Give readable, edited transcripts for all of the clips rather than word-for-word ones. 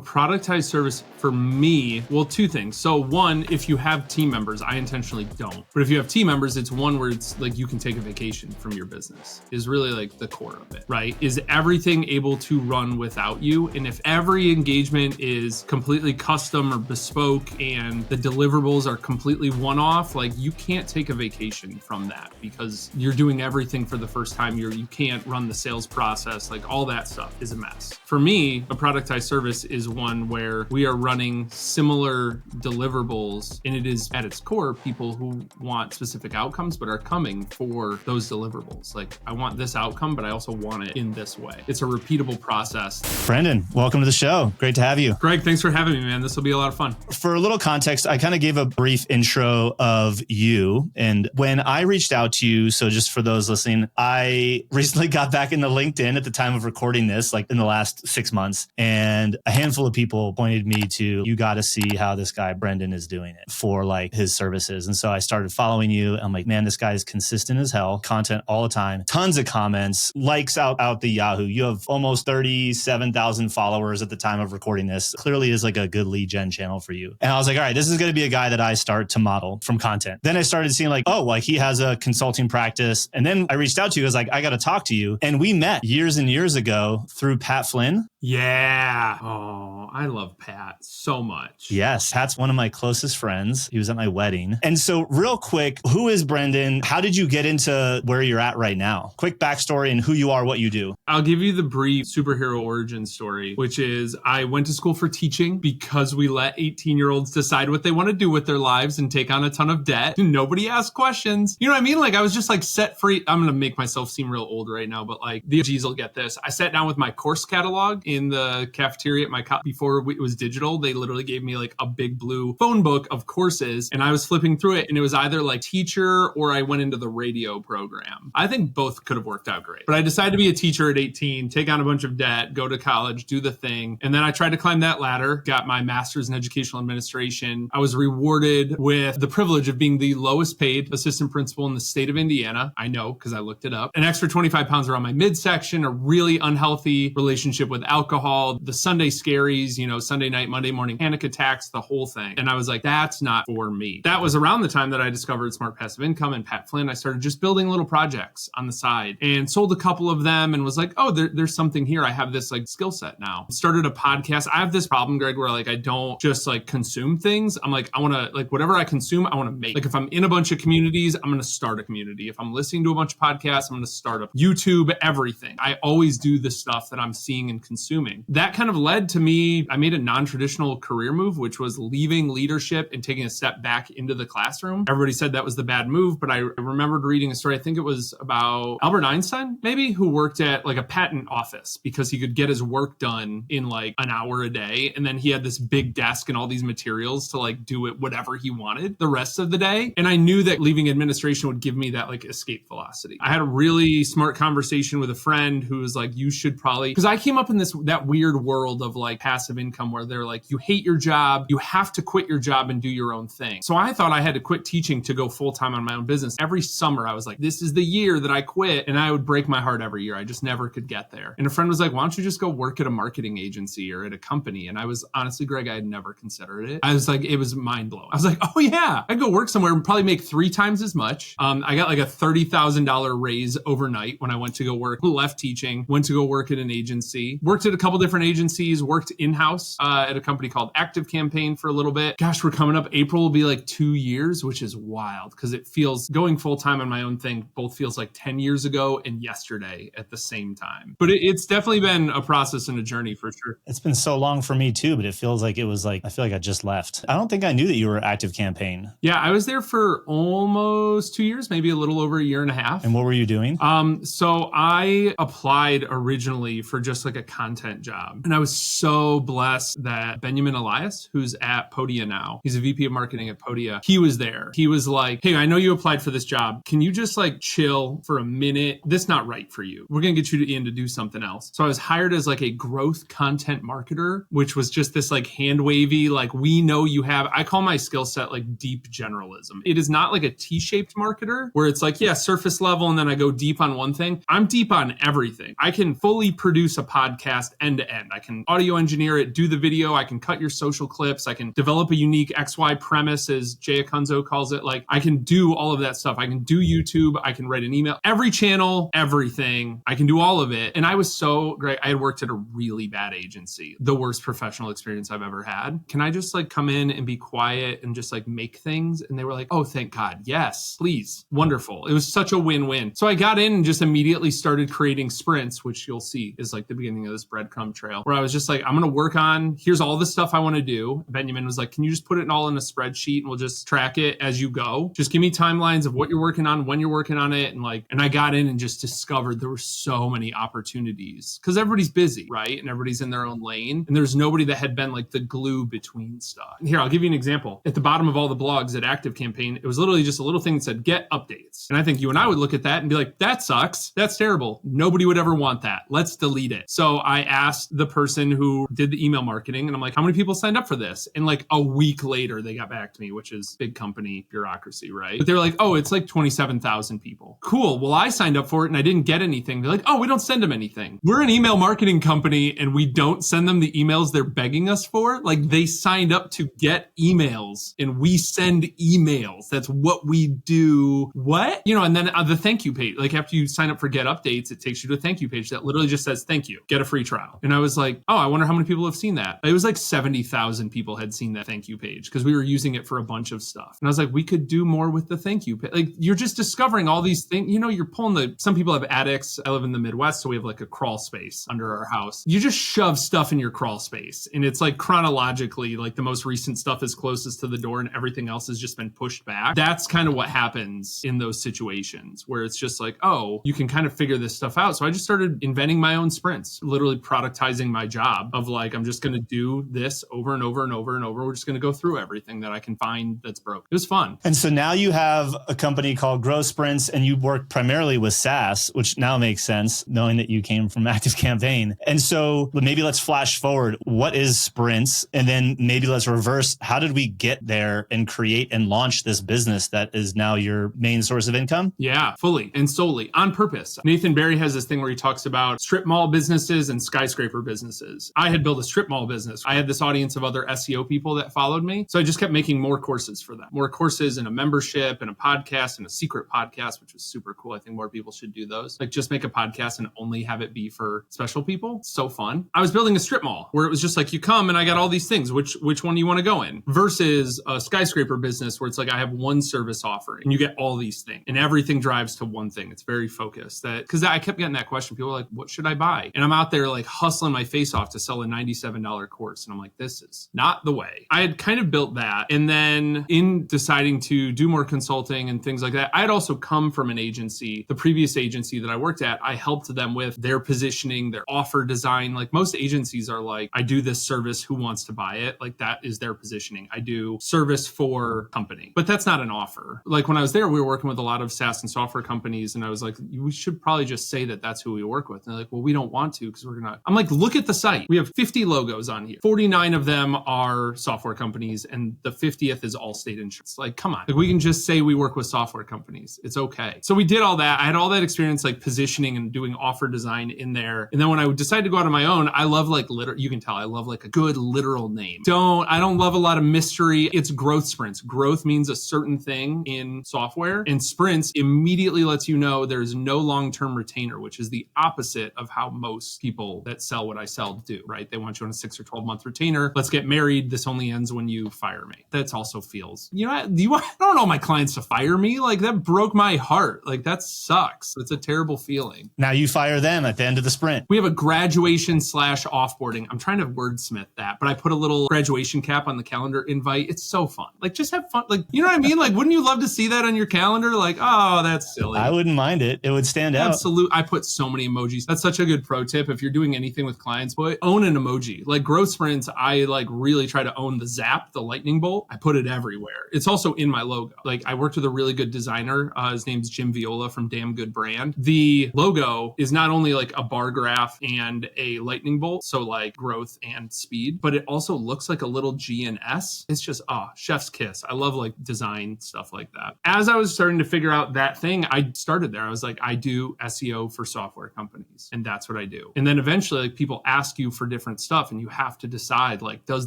productized service for me, well, two things. So one, if you have team members, I intentionally don't. But if you have team members, it's one where it's like you can take a vacation from your business is really like the core of it, right? Is everything able to run without you? And if every engagement is completely custom or bespoke and the deliverables are completely one-off, like you can't take a vacation from that because you're doing everything for the first time. You can't run the sales process, like all that stuff is a mess. For me, a productized service is one where we are running similar deliverables, and it is at its core people who want specific outcomes but are coming for those deliverables. Like, I want this outcome, but I also want it in this way. It's a repeatable process. Brendan, welcome to the show. Great to have you. Greg, thanks for having me, man. This will be a lot of fun. For a little context, I kind of gave a brief intro of you. And when I reached out to you, so just for those listening, I recently got back into LinkedIn at the time of recording this, like in the last 6 months. And a handful of people pointed me to, you got to see how this guy, Brendan, is doing it for like his services. And so I started following you. I'm like, man, this guy is consistent as hell, content all the time, tons of comments, likes out the Yahoo. You have almost 37,000 followers at the time of recording this. Clearly is like a good lead gen channel for you. And I was like, all right, this is going to be a guy that I start to model from content. Then I started seeing like, oh, like he has a consulting practice. And then I reached out to you. I was like, I got to talk to you. And we met years and years ago through Pat Flynn. Yeah. Oh, I love Pat so much. Yes. Pat's one of my closest friends. He was at my wedding. And so real quick, who is Brendan? How did you get into where you're at right now? Quick backstory and who you are, what you do. I'll give you the brief superhero origin story, which is I went to school for teaching because we let 18-year-olds decide what they want to do with their lives and take on a ton of debt. Nobody asked questions. You know what I mean? Like I was just like set free. I'm going to make myself seem real old right now, but like the OGs will get this. I sat down with my course catalog in the cafeteria at my before it was digital. They literally gave me like a big blue phone book of courses and I was flipping through it and it was either like teacher or I went into the radio program. I think both could have worked out great, but I decided to be a teacher at 18, take on a bunch of debt, go to college, do the thing. And then I tried to climb that ladder, got my master's in educational administration. I was rewarded with the privilege of being the lowest paid assistant principal in the state of Indiana. I know because I looked it up. An extra 25 pounds around my midsection, a really unhealthy relationship with alcohol, the Sunday scaries, Sunday night, Monday morning panic attacks, the whole thing. And I was like, that's not for me. That was around the time that I discovered Smart Passive Income and Pat Flynn. I started just building little projects on the side and sold a couple of them and was like, oh, there's something here. I have this like skill set now. Started a podcast. I have this problem, Greg, where like I don't just like consume things. I'm like, I want to like whatever I consume, I want to make. Like if I'm in a bunch of communities, I'm going to start a community. If I'm listening to a bunch of podcasts, I'm going to start up YouTube, everything. I always do the stuff that I'm seeing and consuming. That kind of led to me, I made a non-traditional career move, which was leaving leadership and taking a step back into the classroom. Everybody said that was the bad move, but I remembered reading a story, I think it was about Albert Einstein, maybe, who worked at like a patent office because he could get his work done in like an hour a day. And then he had this big desk and all these materials to like do it whatever he wanted the rest of the day. And I knew that leaving administration would give me that like escape velocity. I had a really smart conversation with a friend who was like, you should probably, because I came up in that weird world of like passive income where they're like, you hate your job, you have to quit your job and do your own thing. So I thought I had to quit teaching to go full time on my own business. Every summer I was like, this is the year that I quit. And I would break my heart every year. I just never could get there. And a friend was like, why don't you just go work at a marketing agency or at a company? And I was honestly, Greg, I had never considered it. I was like, it was mind blowing. I was like, oh yeah, I go work somewhere and probably make 3 times as much. I got like a $30,000 raise overnight when I went to go work, left teaching, went to go work at an agency, worked at a couple different agencies, worked in-house at a company called Active Campaign for a little bit. Gosh, we're coming up. April will be like 2 years, which is wild because it feels going full time on my own thing both feels like 10 years ago and yesterday at the same time. But it's definitely been a process and a journey for sure. It's been so long for me too, but it feels like it was like, I feel like I just left. I don't think I knew that you were Active Campaign. Yeah, I was there for almost 2 years, maybe a little over a year and a half. And what were you doing? So I applied originally for just like a content job. And I was so blessed that Benjamin Elias, who's at Podia now, he's a VP of marketing at Podia. He was there. He was like, hey, I know you applied for this job. Can you just like chill for a minute? This is not right for you. We're going to get you in to do something else. So I was hired as like a growth content marketer, which was just this like hand wavy, like we know you have, I call my skill set like deep generalism. It is not like a T-shaped marketer where it's like, yeah, surface level. And then I go deep on one thing. I'm deep on everything. I can fully produce a podcast end to end. I can audio engineer engineer it, do the video. I can cut your social clips. I can develop a unique XY premise, as Jay Akunzo calls it. Like, I can do all of that stuff. I can do YouTube. I can write an email, every channel, everything. I can do all of it. And I was so great. I had worked at a really bad agency, the worst professional experience I've ever had. Can I just like come in and be quiet and just like make things? And they were like, oh, thank God. Yes, please. Wonderful. It was such a win-win. So I got in and just immediately started creating sprints, which you'll see is like the beginning of this breadcrumb trail, where I was just like, I'm going to work on, here's all the stuff I want to do. Benjamin was like, can you just put it all in a spreadsheet and we'll just track it as you go? Just give me timelines of what you're working on, when you're working on it. And I got in and just discovered there were so many opportunities because everybody's busy, right? And everybody's in their own lane. And there's nobody that had been like the glue between stuff. Here, I'll give you an example. At the bottom of all the blogs at Active Campaign, it was literally just a little thing that said, get updates. And I think you and I would look at that and be like, that sucks. That's terrible. Nobody would ever want that. Let's delete it. So I asked the person who did the email marketing, and I'm like, how many people signed up for this? And like a week later, they got back to me, which is big company bureaucracy, right? But they're like, oh, it's like 27,000 people. Cool. Well, I signed up for it and I didn't get anything. They're like, oh, we don't send them anything. We're an email marketing company and we don't send them the emails they're begging us for. Like, they signed up to get emails and we send emails. That's what we do. What? And then the thank you page, like after you sign up for Get Updates, it takes you to a thank you page that literally just says, thank you, get a free trial. And I was like, oh, I wonder how many people have seen that. It was like 70,000 people had seen that thank you page because we were using it for a bunch of stuff. And I was like, we could do more with the thank you page. Like, you're just discovering all these things. You're pulling some people have attics. I live in the Midwest, so we have like a crawl space under our house. You just shove stuff in your crawl space. And it's like chronologically, like the most recent stuff is closest to the door and everything else has just been pushed back. That's kind of what happens in those situations where it's just like, oh, you can kind of figure this stuff out. So I just started inventing my own sprints, literally productizing my job of like, I'm just going to do this over and over and over and over. We're just going to go through everything that I can find that's broke. It was fun. And so now you have a company called Grow Sprints and you work primarily with SaaS, which now makes sense knowing that you came from Active Campaign. And so maybe let's flash forward. What is Sprints? And then maybe let's reverse. How did we get there and create and launch this business that is now your main source of income? Yeah, fully and solely on purpose. Nathan Barry has this thing where he talks about strip mall businesses and skyscraper businesses. I had built a strip mall business. I had this audience of other SEO people that followed me. So I just kept making more courses for them, more courses and a membership and a podcast and a secret podcast, which was super cool. I think more people should do those. Like, just make a podcast and only have it be for special people. So fun. I was building a strip mall where it was just like, you come and I got all these things. Which one do you want to go in? Versus a skyscraper business where it's like, I have one service offering and you get all these things and everything drives to one thing. It's very focused. Because I kept getting that question. People were like, what should I buy? And I'm out there like hustling my face off to sell a $97 course. And I'm like, this is not the way. I had kind of built that. And then in deciding to do more consulting and things like that, I had also come from an agency, the previous agency that I worked at. I helped them with their positioning, their offer design. Like, most agencies are like, I do this service, who wants to buy it? Like, that is their positioning. I do service for company, but that's not an offer. Like, when I was there, we were working with a lot of SaaS and software companies. And I was like, we should probably just say that that's who we work with. And they're like, well, we don't want to because we're not. I'm like, look at the site. We have 50 logos on here. 49 of them are software companies and the 50th is Allstate Insurance. Like, come on. Like, we can just say we work with software companies. It's okay. So we did all that. I had all that experience, like positioning and doing offer design in there. And then when I decided to go out on my own, I love like you can tell I love like a good literal name. I don't love a lot of mystery. It's growth sprints. Growth means a certain thing in software, and sprints immediately lets you know there's no long-term retainer, which is the opposite of how most people that sell what I sell do, right? They want you on a 6 or 12 month retainer. Let's get married. This only ends when you fire me. That's also feels, I don't want all my clients to fire me. Like, that broke my heart. Like, that sucks. It's a terrible feeling. Now you fire them at the end of the sprint. We have a graduation / offboarding. I'm trying to wordsmith that, but I put a little graduation cap on the calendar invite. It's so fun. Like, just have fun. Like, you know what I mean? Like, wouldn't you love to see that on your calendar? Like, oh, that's silly. I wouldn't mind it. It would stand out. Absolutely. I put so many emojis. That's such a good pro tip. If you're doing anything with clients, own an emoji. Like, growth sprints, I like really try to own the zap, the lightning bolt. I put it everywhere. It's also in my logo. Like, I worked with a really good designer. His name's Jim Viola from Damn Good Brand. The logo is not only like a bar graph and a lightning bolt, so like growth and speed, but it also looks like a little G and S. It's just, chef's kiss. I love like design stuff like that. As I was starting to figure out that thing, I started there. I was like, I do SEO for software companies, and that's what I do. And then eventually, like, people ask you for different stuff. And you have to decide, like, does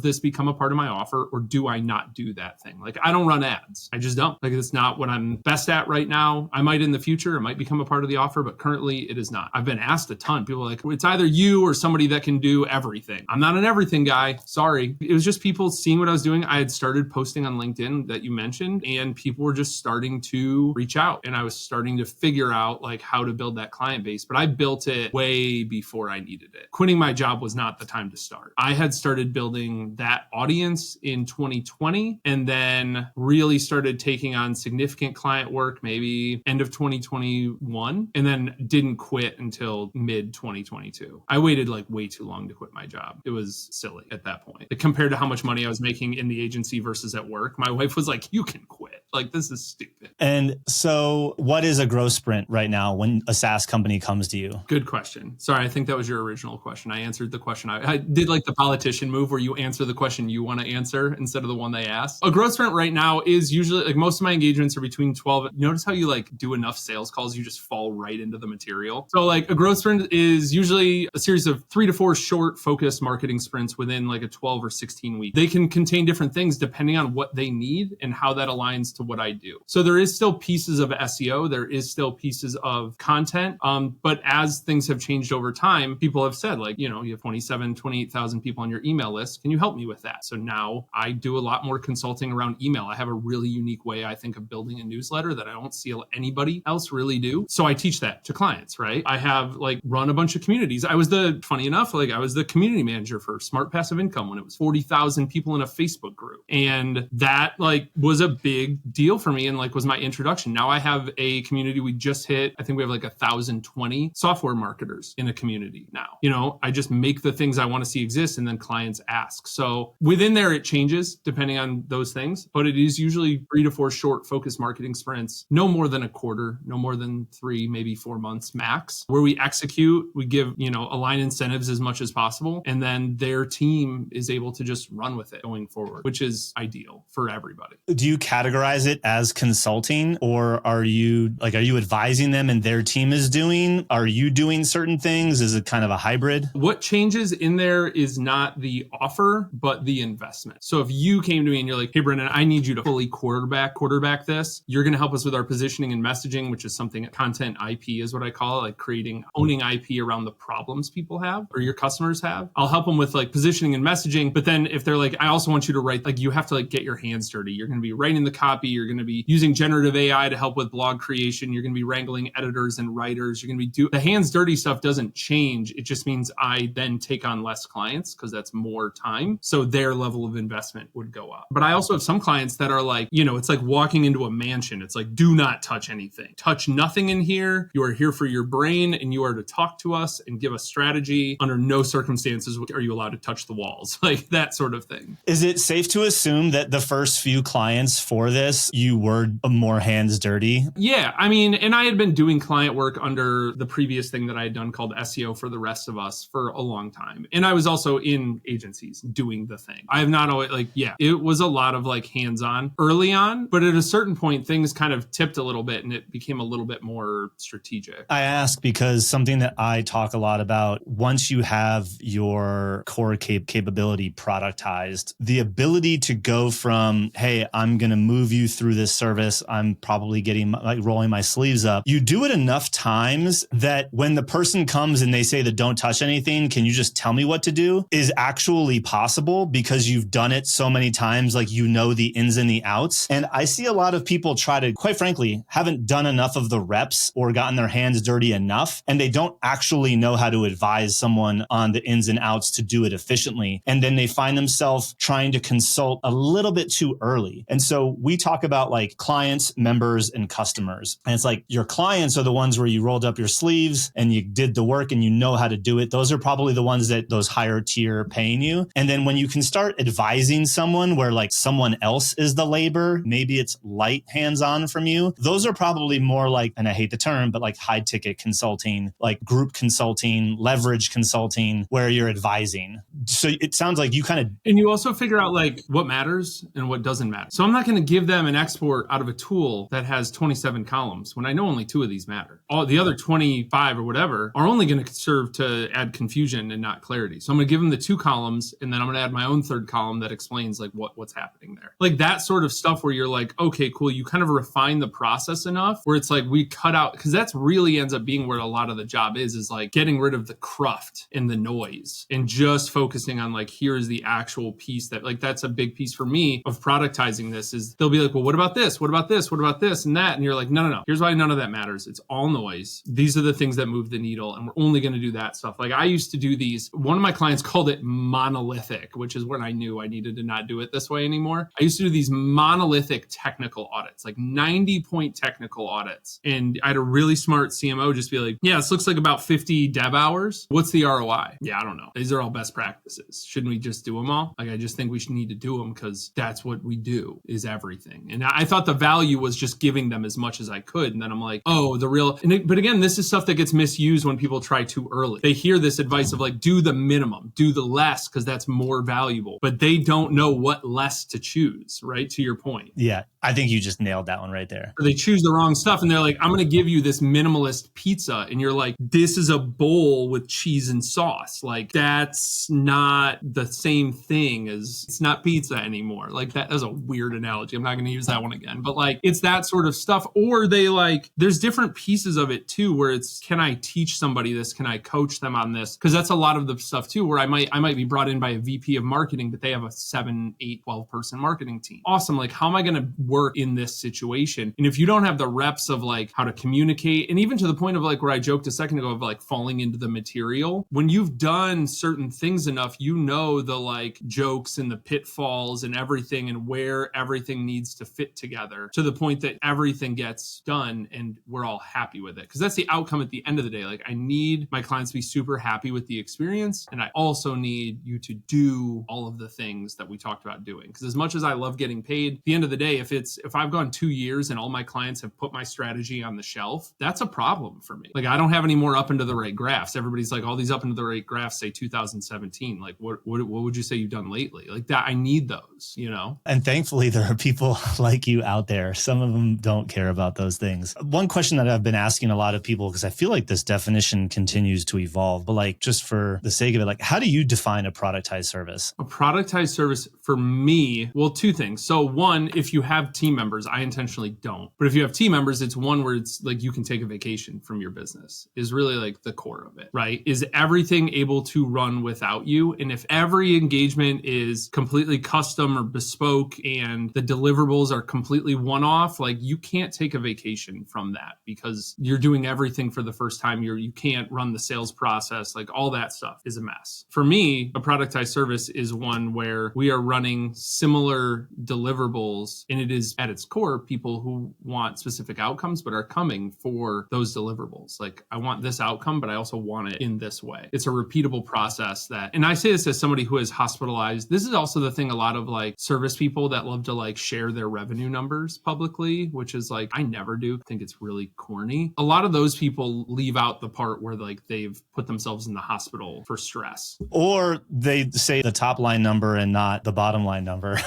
this become a part of my offer or do I not do that thing? Like, I don't run ads. I just don't. Like, it's not what I'm best at right now. I might in the future, it might become a part of the offer, but currently it is not. I've been asked a ton. People are like, it's either you or somebody that can do everything. I'm not an everything guy. Sorry. It was just people seeing what I was doing. I had started posting on LinkedIn that you mentioned, and people were just starting to reach out. And I was starting to figure out like how to build that client base. But I built it way before I needed it. Quitting my job was not the time to start. I had started building that audience in 2020 and then really started taking on significant client work maybe end of 2021 and then didn't quit until mid 2022. I waited like way too long to quit my job. It was silly at that point. Compared to how much money I was making in the agency versus at work, my wife was like, you can quit. Like, this is stupid. And so what is a growth sprint right now when a SaaS company comes to you? Good question. Sorry, I think that was your original question. I answered the question. I did like the politician move where you answer the question you want to answer instead of the one they asked. A growth sprint right now is usually like most of my engagements are between 12. Notice how you like do enough sales calls, you just fall right into the material. So like a growth sprint is usually a series of 3 to 4 short focused marketing sprints within like a 12 or 16 week. They can contain different things depending on what they need and how that aligns to what I do. So there is still pieces of SEO. There is still pieces of content. But as things have changed over time, people have said like, you know, you have 28,000 people on your email list. Can you help me with that? So now I do a lot more consulting around email. I have a really unique way, I think, of building a newsletter that I don't see anybody else really do. So I teach that to clients, right? I have like run a bunch of communities. Funny enough, like I was the community manager for Smart Passive Income when it was 40,000 people in a Facebook group. And that like was a big deal for me and like was my introduction. Now I have a community we just hit. I think we have like 1,020 software marketers in a community now. You know, I just make the things I want to see exist and then clients ask. So within there, it changes depending on those things, but it is usually 3 to 4 short focused marketing sprints, no more than a quarter, no more than 3, maybe 4 months max, where we execute, we give, you know, align incentives as much as possible. And then their team is able to just run with it going forward, which is ideal for everybody. Do you categorize it as consulting or are you advising them and their team is doing? Are you doing certain things? Is it kind of a hybrid? What changes in there is not the offer, but the investment. So if you came to me and you're like, hey, Brendan, I need you to fully quarterback this. You're going to help us with our positioning and messaging, which is something content IP is what I call it, like owning IP around the problems people have or your customers have. I'll help them with like positioning and messaging. But then if they're like, I also want you to write, like you have to like get your hands dirty. You're going to be writing the copy. You're going to be using generative AI to help with blog creation. You're going to be wrangling editors and writers. You're going to be the hands dirty stuff doesn't change. It just means I then take on less clients because that's more time. So their level of investment would go up. But I also have some clients that are like, you know, it's like walking into a mansion. It's like, do not touch anything. Touch nothing in here. You are here for your brain and you are to talk to us and give us strategy. Under no circumstances are you allowed to touch the walls, like that sort of thing. Is it safe to assume that the first few clients for this, you were more hands dirty? Yeah. I mean, and I had been doing client work under the previous thing that I had done called SEO for the rest of us for a long time. And I was also in agencies doing the thing. I have not always it was a lot of like hands-on early on, but at a certain point, things kind of tipped a little bit and it became a little bit more strategic. I ask because something that I talk a lot about, once you have your core capability productized, the ability to go from, hey, I'm going to move you through this service. I'm probably rolling my sleeves up. You do it enough times that when the person comes and they say that don't touch anything, can you just tell me what to do, is actually possible because you've done it so many times, like you know the ins and the outs. And I see a lot of people try to, quite frankly, haven't done enough of the reps or gotten their hands dirty enough, and they don't actually know how to advise someone on the ins and outs to do it efficiently. And then they find themselves trying to consult a little bit too early. And so we talk about like clients, members, and customers. And it's like your clients are the ones where you rolled up your sleeves and you did the work and you know how to do it. Those are probably the ones that those higher tier paying you. And then when you can start advising someone where like someone else is the labor, maybe it's light hands-on from you. Those are probably more like, and I hate the term, but like high ticket consulting, like group consulting, leverage consulting, where you're advising. So it sounds like you kind of... And you also figure out like what matters and what doesn't matter. So I'm not going to give them an export out of a tool that has 27 columns when I know only 2 of these matter? All the other 25 or whatever are only going to serve to add confusion and not clarity. So I'm going to give them the 2 columns, and then I'm going to add my own 3rd column that explains like what's happening there. Like that sort of stuff where you're like, okay, cool. You kind of refine the process enough where it's like we cut out, because that's really ends up being where a lot of the job is like getting rid of the cruft and the noise and just focusing on like, here's the actual piece that like, that's a big piece for me of productizing this is they'll be like, well, what about this? What about this? What about this and that? And you're like, no. Here's why none of that matters. It's all noise. These are the things that move the needle. And we're only going to do that stuff. Like I used to do these. One of my clients called it monolithic, which is when I knew I needed to not do it this way anymore. I used to do these monolithic technical audits, like 90-point technical audits. And I had a really smart CMO just be like, yeah, this looks like about 50 dev hours. What's the ROI? Yeah, I don't know. These are all best practices. Shouldn't we just do them all? Like, I just think we should need to do them because that's what we do is everything. And I thought the value was just giving them as much as I could. And then I'm like, oh, but again, this is stuff that gets misused when people try too early. They hear this advice of like, do the minimum, do the less because that's more valuable, but they don't know what less to choose, right? To your point. Yeah. I think you just nailed that one right there. Or they choose the wrong stuff and they're like, I'm going to give you this minimalist pizza. And you're like, this is a bowl with cheese and sauce. Like that's not the same thing as it's not pizza anymore. Like that is a weird analogy. I'm not going to use that one again, but like it's that sort of stuff. Or they like, there's different pieces of it too, where it's, can I teach somebody this? Can I coach them on this? Because that's a lot of the stuff too, where I might be brought in by a VP of marketing, but they have a 7, 8, 12 person marketing team. Awesome. Like how am I going to work in this situation? And if you don't have the reps of like how to communicate, and even to the point of like where I joked a second ago of like falling into the material, when you've done certain things enough, you know the like jokes and the pitfalls and everything and where everything needs to fit together to the point that everything gets done and we're all happy with it. Because that's the outcome at the end of the day. Like I need my clients to be super happy with the experience. And I also need you to do all of the things that we talked about doing. Because as much as I love getting paid, at the end of the day, if I've gone 2 years and all my clients have put my strategy on the shelf, that's a problem for me. Like I don't have any more up into the right graphs. Everybody's like, all these up into the right graphs say 2017. Like what would you say you've done lately? Like that, I need those, you know? And thankfully there are people like you out there. Some of them don't care about those things. One question that I've been asking a lot of people, because I feel like this definition continues to evolve, but like just for the sake of it, like how do you define a productized service? A productized service for me, well, 2 things. So one, if you have team members, I intentionally don't. But if you have team members, it's one where it's like you can take a vacation from your business is really like the core of it, right? Is everything able to run without you? And if every engagement is completely custom or bespoke and the deliverables are completely one-off, like you can't take a vacation from that because you're doing everything for the first time. You can't run the sales process. Like all that stuff is a mess. For me, a productized service is one where we are running similar deliverables and it is at its core people who want specific outcomes but are coming for those deliverables. Like I want this outcome, but I also want it in this way. It's a repeatable process that, and I say this as somebody who is hospitalized. This is also the thing, a lot of like service people that love to like share their revenue numbers publicly, which is like, I never do. I think it's really corny. A lot of those people leave out the part where like they've put themselves in the hospital for stress. Or they say the top line number and not the bottom line number.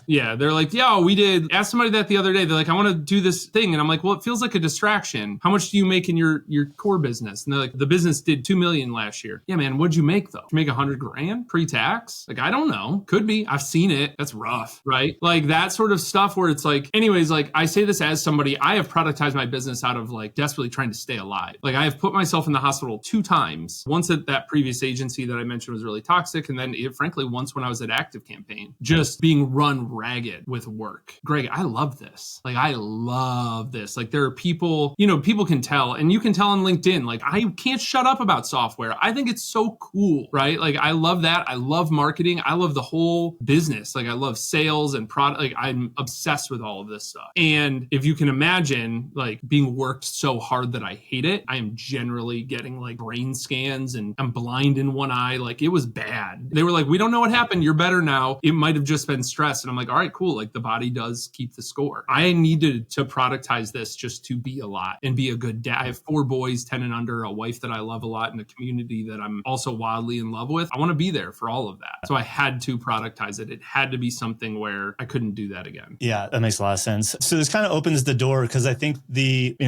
Yeah, they're like, yeah, we did. Ask somebody that the other day. They're like, I want to do this thing. And I'm like, well, it feels like a distraction. How much do you make in your core business? And they're like, the business did 2 million last year. Yeah, man, what'd you make though? Did you make 100 grand pre-tax? Like, I don't know. Could be. I've seen it. That's rough, right? Like that sort of stuff where it's like, anyways, like I say this as somebody, I have productized my business out of like desperately trying to stay alive. Like I have put myself in the hospital 2 times. Once at that previous agency that I mentioned was really toxic. And then frankly, once when I was at Active Campaign, just being run ragged with work. Greg, I love this. Like, I love this. Like, there are people, people can tell, and you can tell on LinkedIn, like, I can't shut up about software. I think it's so cool, right? Like, I love that. I love marketing. I love the whole business. Like, I love sales and product. Like, I'm obsessed with all of this stuff. And if you can imagine, like, being worked so hard that I hate it, I am generally getting like brain scans and I'm blind in one eye. Like, it was bad. They were like, we don't know what happened. You're better now. It might have just been stress. test. And I'm like, all right, cool. Like the body does keep the score. I needed to productize this just to be a lot and be a good dad. I have 4 boys, 10 and under, a wife that I love a lot, and a community that I'm also wildly in love with. I want to be there for all of that. So I had to productize it. It had to be something where I couldn't do that again. Yeah, that makes a lot of sense. So this kind of opens the door, because I think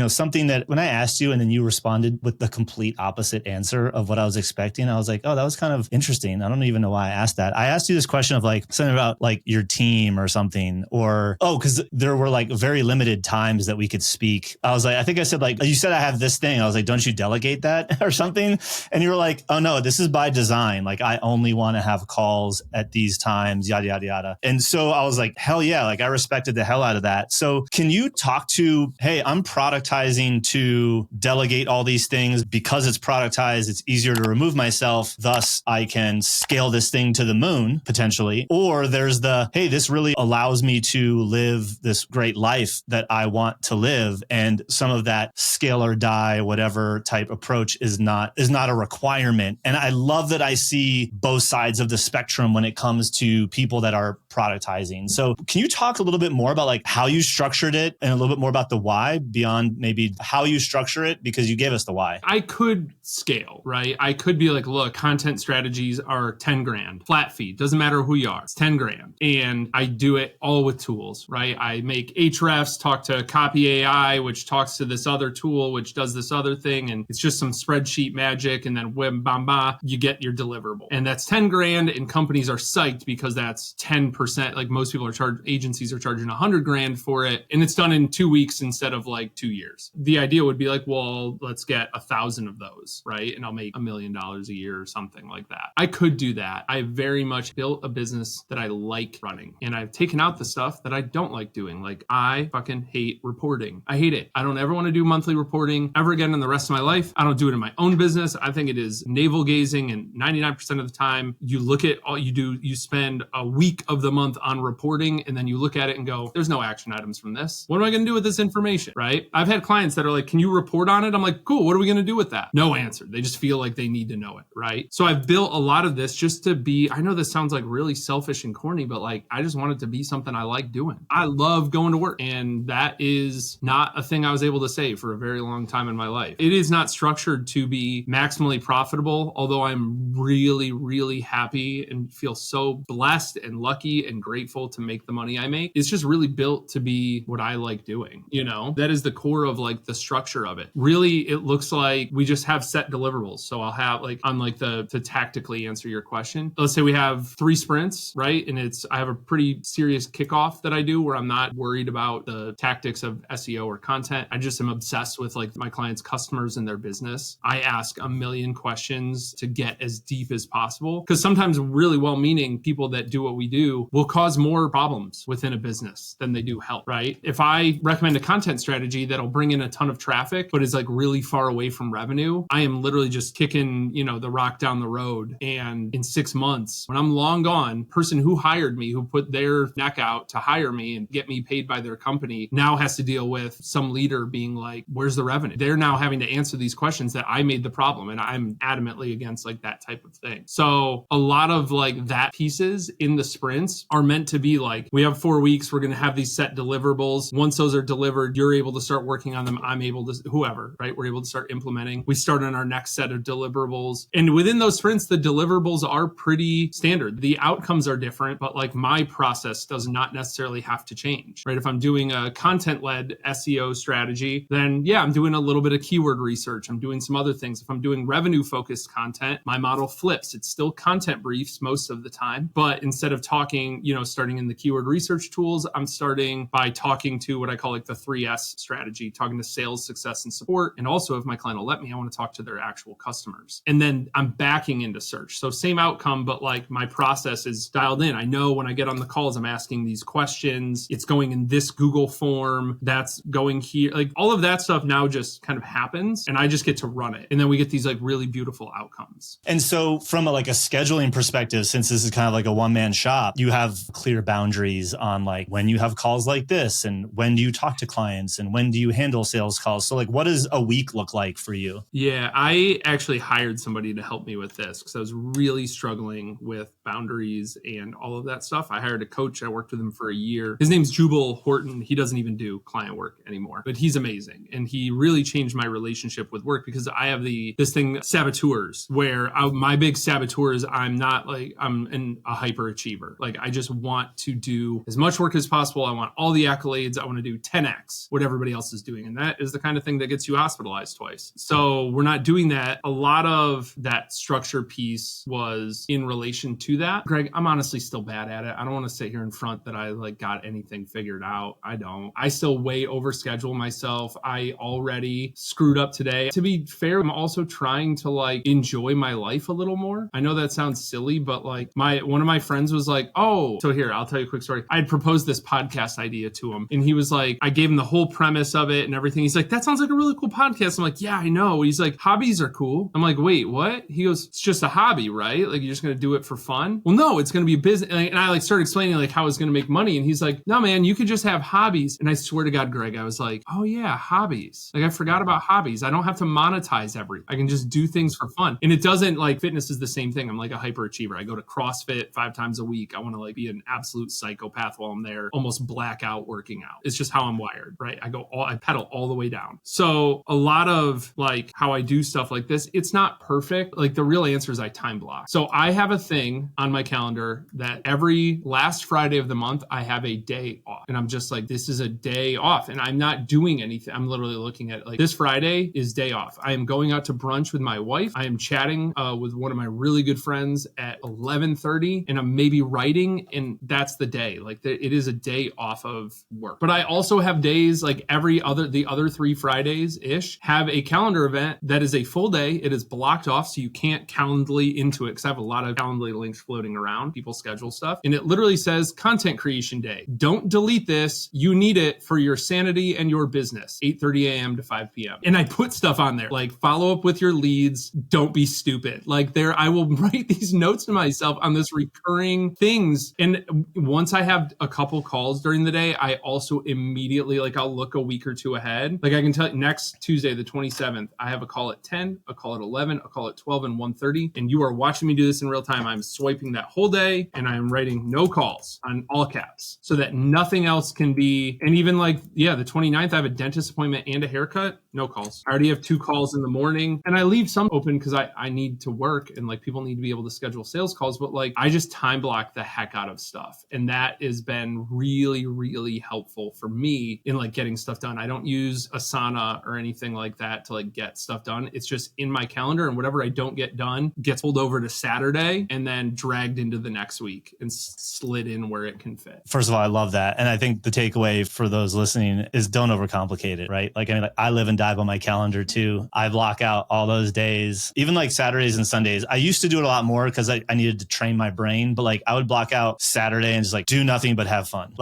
something that when I asked you and then you responded with the complete opposite answer of what I was expecting, I was like, oh, that was kind of interesting. I don't even know why I asked that. I asked you this question of like something about like your team or something, or, because there were like very limited times that we could speak. I was like, I think I said like, you said I have this thing. I was like, don't you delegate that or something? And you were like, oh no, this is by design. Like I only want to have calls at these times, yada, yada, yada. And so I was like, hell yeah. Like I respected the hell out of that. So can you talk to, hey, I'm productizing to delegate all these things because it's productized. It's easier to remove myself. Thus I can scale this thing to the moon potentially. Or there's the, hey, this really allows me to live this great life that I want to live. And some of that scale or die, whatever type approach is not a requirement. And I love that I see both sides of the spectrum when it comes to people that are productizing. So can you talk a little bit more about like how you structured it and a little bit more about the why beyond maybe how you structure it? Because you gave us the why. I could scale, right? I could be like, look, content strategies are 10 grand, flat fee. Doesn't matter who you are. It's 10 grand. And I do it all with tools, right? I make Hrefs, talk to Copy AI, which talks to this other tool, which does this other thing. And it's just some spreadsheet magic. And then whim, bam, bam, you get your deliverable. And that's 10 grand. And companies are psyched because that's 10%. Like most people agencies are charging 100 grand for it. And it's done in 2 weeks instead of like 2 years. The idea would be like, well, let's get 1,000 of those, right? And I'll make $1 million a year or something like that. I could do that. I very much built a business that I like running. And I've taken out the stuff that I don't like doing. Like I fucking hate reporting. I hate it. I don't ever want to do monthly reporting ever again in the rest of my life. I don't do it in my own business. I think it is navel gazing. And 99% of the time you look at all you do, you spend a week of the month on reporting. And then you look at it and go, there's no action items from this. What am I going to do with this information? Right? I've had clients that are like, can you report on it? I'm like, cool. What are we going to do with that? No answer. They just feel like they need to know it. Right? So I've built a lot of this just to be, I know this sounds like really selfish and corny, but like, I just want it to be something I like doing. I love going to work. And that is not a thing I was able to say for a very long time in my life. It is not structured to be maximally profitable, although I'm really, really happy and feel so blessed and lucky and grateful to make the money I make. It's just really built to be what I like doing. You know, that is the core of like the structure of it. Really, it looks like we just have set deliverables. So I'll have like, on like to tactically answer your question, let's say we have 3 sprints, right? And I have a pretty serious kickoff that I do where I'm not worried about the tactics of SEO or content. I just am obsessed with like my clients' customers and their business. I ask a million questions to get as deep as possible, because sometimes really well-meaning people that do what we do will cause more problems within a business than they do help, right? If I recommend a content strategy that'll bring in a ton of traffic, but is like really far away from revenue, I am literally just kicking, the rock down the road. And in 6 months, when I'm long gone, person who hired me, who put their neck out to hire me and get me paid by their company, now has to deal with some leader being like, where's the revenue? They're now having to answer these questions that I made the problem. And I'm adamantly against like that type of thing. So a lot of like that pieces in the sprints are meant to be like, we have 4 weeks, we're going to have these set deliverables. Once those are delivered, you're able to start working on them. I'm able to, whoever, right? We're able to start implementing. We start on our next set of deliverables. And within those sprints, the deliverables are pretty standard. The outcomes are different, but like my process does not necessarily have to change, right? If I'm doing a content-led SEO strategy, then yeah, I'm doing a little bit of keyword research. I'm doing some other things. If I'm doing revenue-focused content, my model flips. It's still content briefs most of the time, but instead of talking, starting in the keyword research tools, I'm starting by talking to what I call like the 3S strategy, talking to sales, success, and support. And also if my client will let me, I want to talk to their actual customers. And then I'm backing into search. So same outcome, but like my process is dialed in. I know when I get on the calls, I'm asking these questions. It's going in this Google form. That's going here. Like all of that stuff now just kind of happens and I just get to run it. And then we get these like really beautiful outcomes. And so from a scheduling perspective, since this is kind of like a one-man shop, you have clear boundaries on like when you have calls like this and when do you talk to clients and when do you handle sales calls? So like what does a week look like for you? Yeah, I actually hired somebody to help me with this because I was really struggling with boundaries and all of that stuff. I hired a coach. I worked with him for a year. His name's Jubal Horton. He doesn't even do client work anymore, but he's amazing. And he really changed my relationship with work because I have this thing, saboteurs, where my big saboteur is I'm a hyperachiever. Like I just want to do as much work as possible. I want all the accolades. I want to do 10x what everybody else is doing. And that is the kind of thing that gets you hospitalized twice. So we're not doing that. A lot of that structure piece was in relation to that. Greg, I'm honestly still bad at it. I don't want to sit here in front that I got anything figured out. I don't. I still way overschedule myself. I already screwed up today. To be fair, I'm also trying to enjoy my life a little more. I know that sounds silly, but one of my friends was like, oh, so here, I'll tell you a quick story. I had proposed this podcast idea to him and he was like, I gave him the whole premise of it and everything. He's like, that sounds like a really cool podcast. I'm like, yeah, I know. He's like, hobbies are cool. I'm like, wait, what? He goes, it's just a hobby, right? You're just going to do it for fun? Well, no, it's going to be a business. And I started explaining how it's going to make money. And he's like, no, man, you could just have hobbies. And I swear to God, Greg, I was like, oh yeah, hobbies. I forgot about hobbies. I don't have to monetize I can just do things for fun. And it doesn't fitness is the same thing. I'm a hyperachiever. I go to CrossFit 5 times a week. I want to be an absolute psychopath while I'm there, almost blackout working out. It's just how I'm wired, right? I pedal all the way down. So a lot of how I do stuff like this, it's not perfect. The real answer is I time block. So I have a thing on my calendar that every last Friday of the month, I have a day off. And I'm just this is a day off and I'm not doing anything. I'm literally looking at this Friday is day off. I am going out to brunch with my wife. I am chatting with one of my really good friends at 11:30 and I'm maybe writing and that's the day. It is a day off of work. But I also have days the other 3 Fridays ish have a calendar event that is a full day. It is blocked off so you can't Calendly into it because I have a lot of Calendly links floating around. People schedule stuff and it literally says content creation day. Don't delete this. You need it for your sanity and your business. 8:30 a.m. to 5 p.m. And I put stuff on there follow up with your leads. Don't be stupid. I will write these notes to myself on this recurring things. And once I have a couple calls during the day, I also immediately I'll look a week or two ahead. I can tell you next Tuesday, the 27th, I have a call at 10, a call at 11, a call at 12 and 1:30. And you are watching me do this in real time. I'm swiping that whole day and I'm writing no calls on all caps so that nothing else can be. And even the 29th, I have a dentist appointment and a haircut. No calls. I already have 2 calls in the morning and I leave some open because I need to work and people need to be able to schedule sales calls. But I just time block the heck out of stuff. And that has been really, really helpful for me in getting stuff done. I don't use Asana or anything like that to get stuff done. It's just in my calendar and whatever I don't get done gets pulled over to Saturday and then dragged into the next week and slid in where it can fit. First of all, I love that. And I think the takeaway for those listening is don't overcomplicate it, right? I live and die by my calendar too. I block out all those days, even Saturdays and Sundays. I used to do it a lot more because I needed to train my brain, but I would block out Saturday and just do nothing but have fun.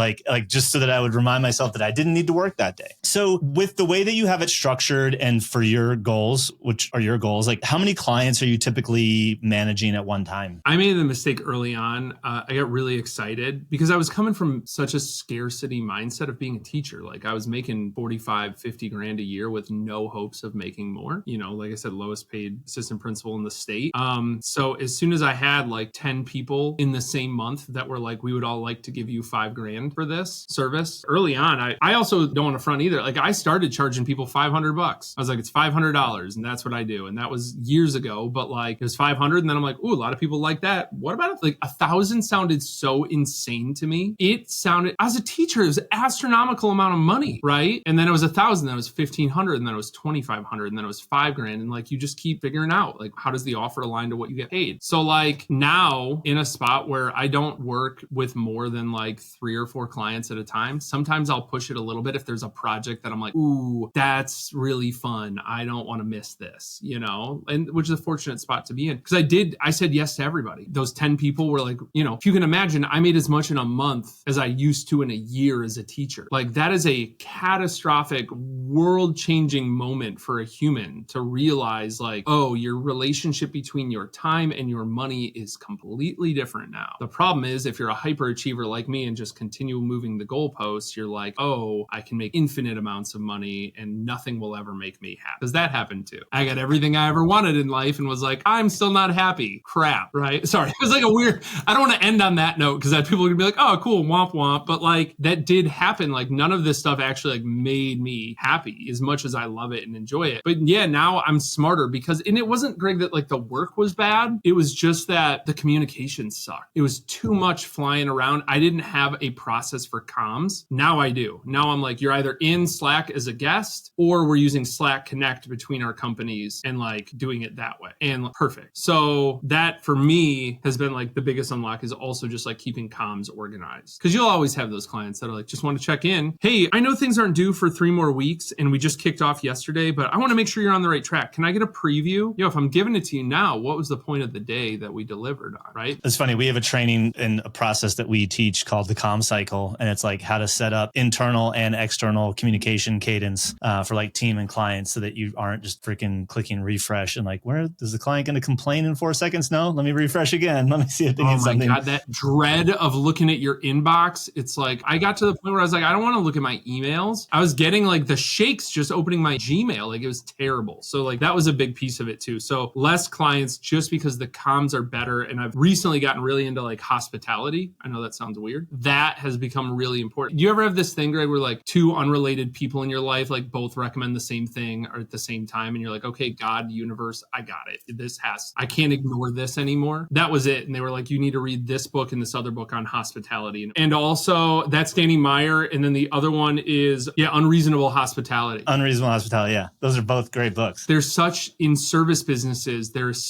Just so that I would remind myself that I didn't need to work that day. So with the way that you have it structured and for your goals, which are your goals, how many clients are you typically managing at one time? I made the mistake early on. I got really excited because I was coming from such a scarcity mindset of being a teacher. I was making 45, 50 grand a year with no hopes of making more. Like I said, lowest paid assistant principal in the state. So as soon as I had 10 people in the same month that were we would all like to give you $5,000 for this service. Early on, I also don't want to front either. I started charging people $500. I was it's $500 and that's what I do. And that was years ago, but it was 500. And then I'm ooh, a lot of people like that. What about it? 1,000 sounded so insane to me. It sounded, as a teacher, it was an astronomical amount of money, right? And then it was 1,000, then it was 1,500, and then it was 2,500, and then it was $5,000. And you just keep figuring out how does the offer align to what you get paid? So now in a spot where I don't work with more than 3 or 4 clients at a time, sometimes I'll push it a little bit if there's a project that I'm ooh, that's really fun. I don't want to miss this, and which is a fortunate spot to be in. Because I said yes to everybody. Those 10 people were if you can imagine, I made as much in a month as I used to in a year as a teacher. That is a catastrophic, world-changing changing moment for a human to realize like, oh, your relationship between your time and your money is completely different now. The problem is if you're a hyperachiever like me and just continue moving the goalposts, you're like, oh, I can make infinite amounts of money and nothing will ever make me happy. Because that happened too. I got everything I ever wanted in life and was like, I'm still not happy. Crap, right? Sorry. It was like a weird, I don't want to end on that note because people are gonna be like, oh, cool, womp womp. But like that did happen. Like none of this stuff actually like made me happy as much as I love it and enjoy it. But yeah, now I'm smarter because, and it wasn't, Greg, that like the work was bad. It was just that the communication sucked. It was too much flying around. I didn't have a process for comms. Now I do. Now I'm like, you're either in Slack as a guest or we're using Slack Connect between our companies and like doing it that way. And perfect. So that for me has been like the biggest unlock is also just like keeping comms organized. Because you'll always have those clients that are like, just want to check in. Hey, I know things aren't due for 3 more weeks and we just kicked off yesterday, but I want to make sure you're on the right track. Can I get a preview? If I'm giving it to you now, what was the point of the day that we delivered on, right? It's funny. We have a training and a process that we teach called the comm cycle. And it's like how to set up internal and external communication cadence for like team and clients so that you aren't just freaking clicking refresh and like, where is the client going to complain in 4 seconds? No, let me refresh again. Let me see if they need something. Oh my God, that dread of looking at your inbox. It's like, I got to the point where I was like, I don't want to look at my emails. I was getting like the shakes just opening my Gmail. Like it was terrible. So like that was a big piece of it too. So less clients just because the comms are better. And I've recently gotten really into like hospitality. I know that sounds weird. That has become really important. Do you ever have this thing, Greg, where like 2 unrelated people in your life, like both recommend the same thing or at the same time? And you're like, okay, God, universe, I got it. I can't ignore this anymore. That was it. And they were like, you need to read this book and this other book on hospitality. And also that's Danny Meyer. And then the other one is, Unreasonable Hospitality. Unreasonable Hospitality. Yeah. Those are both great books. There's such, in service businesses, there's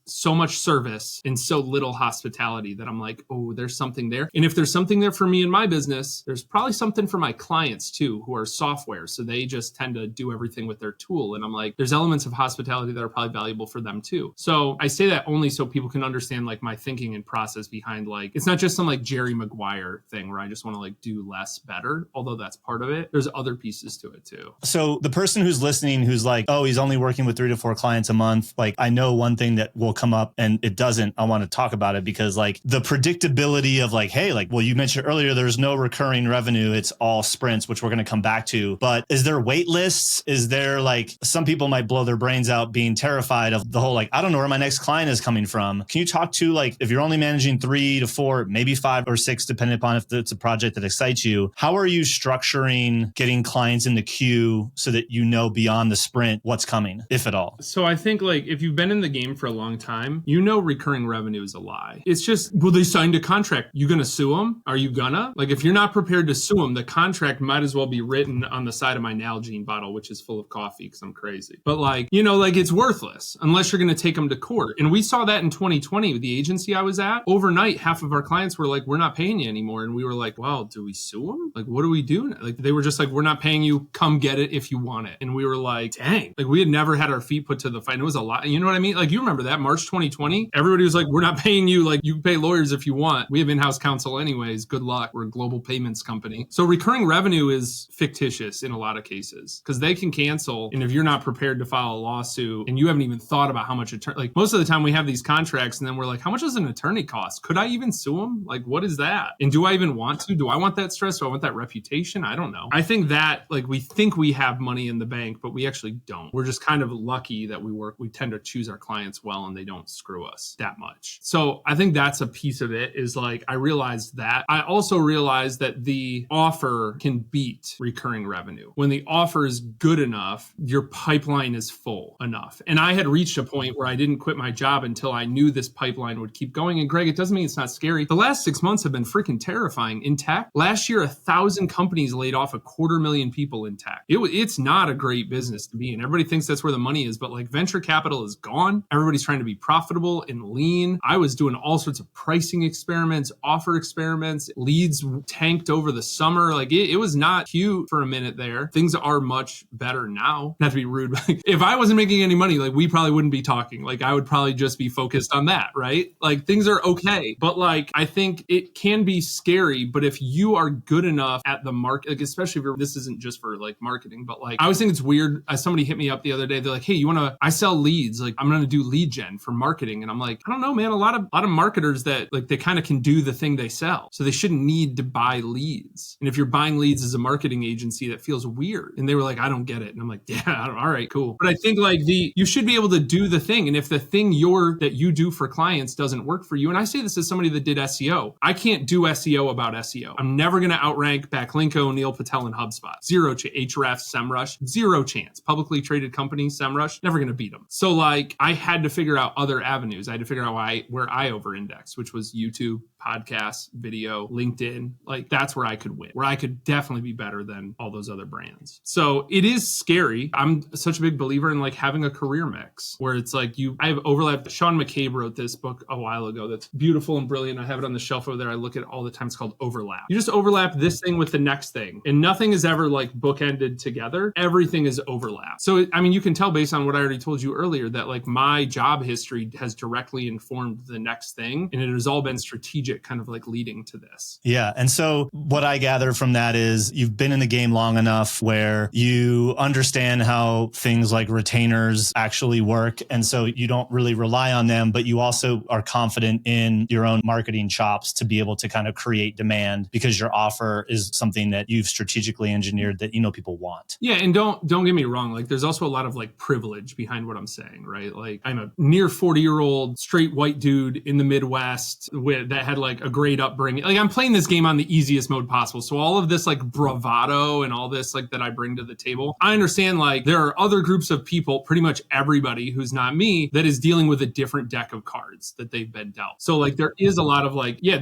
so much service and so little hospitality that I'm like, oh, there's something there. And if there's something there for me in my business, there's probably something for my clients too, who are software. So they just tend to do everything with their tool. And I'm like, there's elements of hospitality that are probably valuable for them too. So I say that only so people can understand like my thinking and process behind like, it's not just some like Jerry Maguire thing where I just want to like do less better, although that's part of it. There's other pieces to it too. So the person who's listening, who's like, oh, he's only working with 3 to 4 clients a month. Like I know one thing that will come up and it doesn't, I want to talk about it because like the predictability of like, hey, like, well, you mentioned earlier, there's no recurring revenue. It's all sprints, which we're going to come back to. But is there wait lists? Is there like, some people might blow their brains out being terrified of the whole, like, I don't know where my next client is coming from. Can you talk to like, if you're only managing 3 to 4, maybe 5 or 6, depending upon if it's a project that excites you, how are you structuring getting clients in the queue so that you know beyond the sprint what's coming, if at all? So I think like if you've been in the game for a long time, you know recurring revenue is a lie. It's just, well, they signed a contract. You gonna sue them? Are you gonna? Like if you're not prepared to sue them, the contract might as well be written on the side of my Nalgene bottle, which is full of coffee because I'm crazy. But like, like it's worthless unless you're gonna take them to court. And we saw that in 2020 with the agency I was at. Overnight, half of our clients were like, we're not paying you anymore. And we were like, wow, do we sue them? Like, what do we do? Like they were just like, we're not paying you. Come get it if you want it. And we were like, dang, like we had never had our feet put to the fight. It was a lot. You know what I mean? Like you remember that March 2020, everybody was like, we're not paying you. Like you pay lawyers if you want. We have in-house counsel anyways. Good luck. We're a global payments company. So recurring revenue is fictitious in a lot of cases because they can cancel. And if you're not prepared to file a lawsuit and you haven't even thought about how much like most of the time we have these contracts and then we're like, how much does an attorney cost? Could I even sue them? Like, what is that? And do I even want to? Do I want that stress? Do I want that reputation? I don't know. I think that like we think we have money in the bank, but we actually don't. We're just kind of lucky that we tend to choose our clients well and they don't screw us that much. So I think that's a piece of it is like, I realized that. I also realized that the offer can beat recurring revenue. When the offer is good enough, your pipeline is full enough. And I had reached a point where I didn't quit my job until I knew this pipeline would keep going. And Greg, it doesn't mean it's not scary. The last 6 months have been freaking terrifying in tech. Last year, 1,000 companies laid off 250,000 people in tech. It's not a great business to be in. Everybody thinks that's where the money is, but like venture capital is gone. Everybody's trying to be profitable and lean. I was doing all sorts of pricing experiments, offer experiments, leads tanked over the summer. Like it was not cute for a minute there. Things are much better now. Not to be rude, but if I wasn't making any money, like we probably wouldn't be talking. Like I would probably just be focused on that, right? Like things are okay. But like, I think it can be scary, but if you are good enough at the market, like especially if this isn't just for like marketing, but like Like, I always think it's weird. Somebody hit me up the other day. They're like, hey, I sell leads. Like, I'm going to do lead gen for marketing. And I'm like, I don't know, man. A lot of marketers that like, they kind of can do the thing they sell. So they shouldn't need to buy leads. And if you're buying leads as a marketing agency, that feels weird. And they were like, I don't get it. And I'm like, yeah, all right, cool. But I think like you should be able to do the thing. And if the thing that you do for clients doesn't work for you, and I say this as somebody that did SEO, I can't do SEO about SEO. I'm never going to outrank Backlinko, Neil Patel, and HubSpot. Zero chance. Ahrefs, SEMrush, zero chance. Publicly traded company, SEMrush, never going to beat them. So like I had to figure out other avenues. I had to figure out where I over-index, which was YouTube, podcasts, video, LinkedIn. Like that's where I could win, where I could definitely be better than all those other brands. So it is scary. I'm such a big believer in like having a career mix where it's like I have overlap. Sean McCabe wrote this book a while ago that's beautiful and brilliant. I have it on the shelf over there. I look at it all the time. It's called Overlap. You just overlap this thing with the next thing, and nothing is ever like bookended together. Everything is overlap. So, I mean, you can tell based on what I already told you earlier that like my job history has directly informed the next thing, and it has all been strategic, kind of like leading to this. Yeah. And so what I gather from that is you've been in the game long enough where you understand how things like retainers actually work. And so you don't really rely on them, but you also are confident in your own marketing chops to be able to kind of create demand because your offer is something that you've strategically engineered that you know people want. Yeah. And don't get me wrong. Like there's also a lot of like privilege behind what I'm saying, right? Like I'm a near 40-year-old straight white dude in the Midwest that had like a great upbringing. Like I'm playing this game on the easiest mode possible. So all of this like bravado and all this like that I bring to the table, I understand like there are other groups of people, pretty much everybody who's not me, that is dealing with a different deck of cards that they've been dealt. So like there is a lot of like, yeah,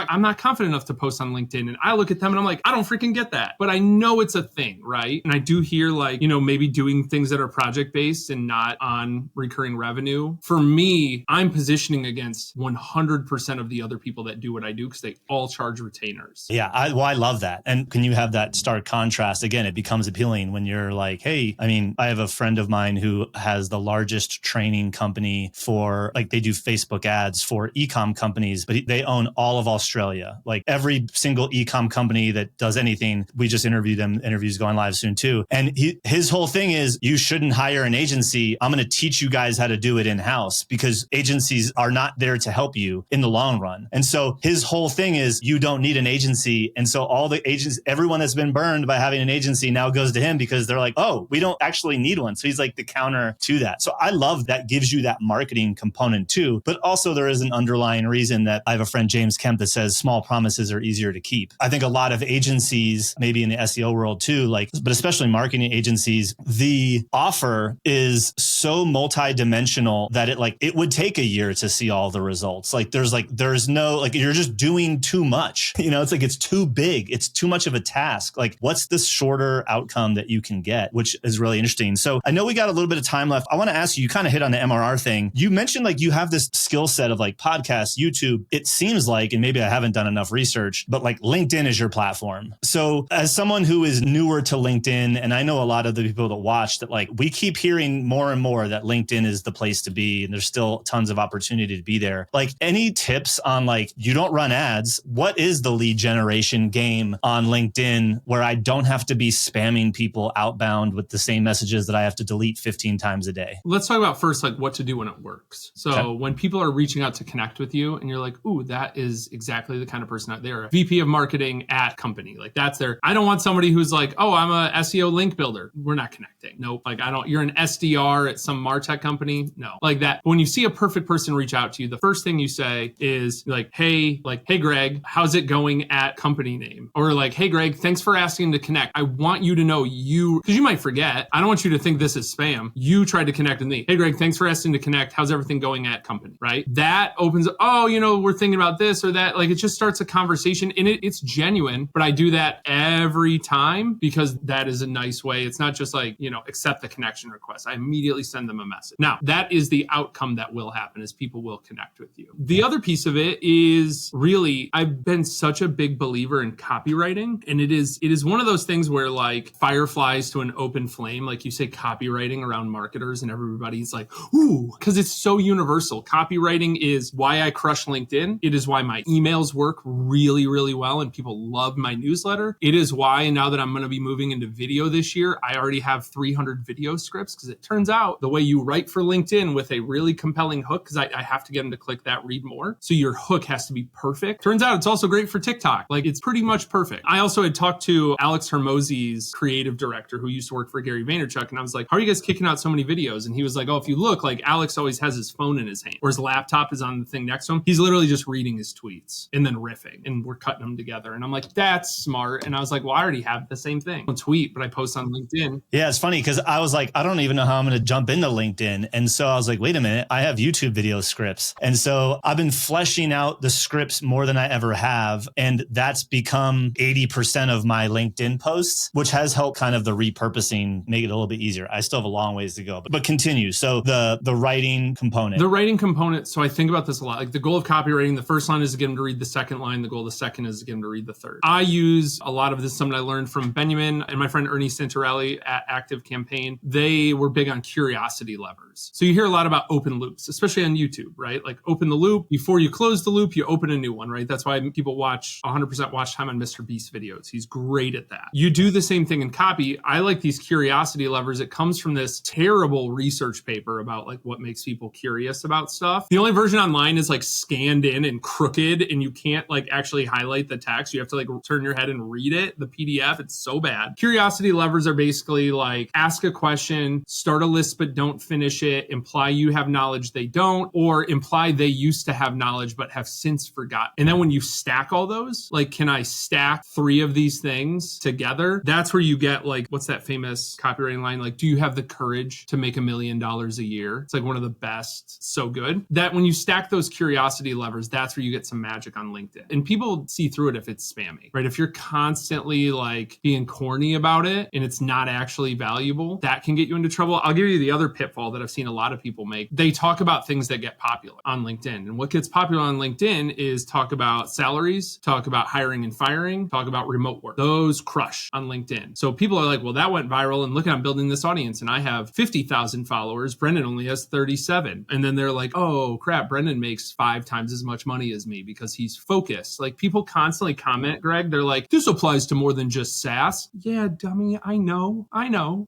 I'm not confident enough to post on LinkedIn. And I look at them and I'm like, I don't freaking get that. But I know it's a thing, right? And I do hear like, maybe doing things that are project based and not on recurring revenue. For me, I'm positioning against 100% of the other people that do what I do because they all charge retainers. Yeah, I love that. And can you have that stark contrast? Again, it becomes appealing when you're like, hey, I mean, I have a friend of mine who has the largest training company for like they do Facebook ads for e-com companies, but they own all of Australia. Like every single e-com company that does anything, we just interview them. Interviews going live soon too. And his whole thing is you shouldn't hire an agency. I'm going to teach you guys how to do it in-house because agencies are not there to help you in the long run. And so his whole thing is you don't need an agency. And so all the agents, everyone that's been burned by having an agency now goes to him because they're like, oh, we don't actually need one. So he's like the counter to that. So I love that gives you that marketing component too. But also there is an underlying reason that I have a friend, James Kemp, that says small promises are easier to keep. I think a lot of agencies, maybe in the SEO world too, but especially marketing agencies, the offer is so multi-dimensional that it would take a year to see all the results. There's no, you're just doing too much. It's like, it's too big. It's too much of a task. Like, what's this shorter outcome that you can get, which is really interesting. So I know we got a little bit of time left. I want to ask you kind of hit on the MRR thing. You mentioned you have this skill set of podcasts, YouTube. It seems like, and maybe I haven't done enough research, but LinkedIn is your platform. So as someone who is newer to LinkedIn, and I know a lot of the people that watch that we keep hearing more and more that LinkedIn is the place to be. And there's still tons of opportunity to be there. Any tips on you don't run ads. What is the lead generation game on LinkedIn where I don't have to be spamming people outbound with the same messages that I have to delete 15 times a day? Let's talk about first, what to do when it works. So okay. When people are reaching out to connect with you and you're like, ooh, that is exactly the kind of person out there. VP of marketing at company. That's their, I don't want somebody who's like, oh, I'm a SEO link builder. We're not connecting. Nope. You're an SDR at some MarTech company. No, that. When you see a perfect person reach out to you, the first thing you say is hey, Greg, how's it going at company name? Or hey, Greg, thanks for asking to connect. I want you to know because you might forget. I don't want you to think this is spam. You tried to connect with me. Hey, Greg, thanks for asking to connect. How's everything going at company? Right? That opens, we're thinking about this or that. It just starts a conversation and it's genuine, but I do that every time because that is a nice way. It's not just accept the connection request. I immediately send them a message. Now, that is the outcome that will happen is people will connect with you. The other piece of it is is really, I've been such a big believer in copywriting. And it is one of those things where like fire flies to an open flame. Like you say copywriting around marketers and everybody's like, ooh, because it's so universal. Copywriting is why I crush LinkedIn. It is why my emails work really, really well and people love my newsletter. It is why now that I'm going to be moving into video this year, I already have 300 video scripts because it turns out the way you write for LinkedIn with a really compelling hook, because I have to get them to click that read more. So your hook has to be perfect. Turns out it's also great for TikTok. Like it's pretty much perfect. I also had talked to Alex Hermosi's creative director who used to work for Gary Vaynerchuk. And I was like, how are you guys kicking out so many videos? And he was like, oh, if you look, like Alex always has his phone in his hand or his laptop is on the thing next to him. He's literally just reading his tweets and then riffing and we're cutting them together. And I'm like, that's smart. And I was like, well, I already have the same thing. I don't tweet, but I post on LinkedIn. Yeah, it's funny because I was like, I don't even know how I'm going to jump into LinkedIn. And so I was like, wait a minute, I have YouTube video scripts. And so I've been fleshing out the scripts more than I ever have. And that's become 80% of my LinkedIn posts, which has helped kind of the repurposing, make it a little bit easier. I still have a long ways to go, but continue. So the writing component. The writing component. So I think about this a lot. Like the goal of copywriting, the first line is to get them to read the second line. The goal of the second is to get them to read the third. I use a lot of this, something I learned from Benjamin and my friend Ernie Santorelli at Active Campaign. They were big on curiosity levers. So you hear a lot about open loops, especially on YouTube, right? Like open the loop. Before you close the loop, you open a new one, right? That's why people watch 100% watch time on Mr. Beast videos. He's great at that. You do the same thing in copy. I like these curiosity levers. It comes from this terrible research paper about like what makes people curious about stuff. The only version online is like scanned in and crooked and you can't like actually highlight the text. You have to like turn your head and read it. The PDF, it's so bad. Curiosity levers are basically like ask a question, start a list but don't finish it, imply you have knowledge they don't, or imply they used to have knowledge but have since forgotten. And then when you stack all those, like can I stack 3 of these things together? That's where you get like, what's that famous copywriting line? Like, do you have the courage to make $1 million a year? It's like one of the best. So good that when you stack those curiosity levers, that's where you get some magic on LinkedIn. And people see through it if it's spammy, right? If you're constantly like being corny about it and it's not actually valuable, that can get you into trouble. I'll give you the other pitfall that I've seen a lot of people make. They talk about things that get popular on LinkedIn. And what gets popular on LinkedIn is talk about salaries, talk about hiring and firing, talk about remote work. Those crush on LinkedIn. So people are like, well, that went viral and look, I'm building this audience and I have 50,000 followers. Brendan only has 37. And then they're like, oh crap, Brendan makes 5 times as much money as me because he's focused. Like people constantly comment, Greg, they're like, this applies to more than just SaaS. Yeah, dummy, I know.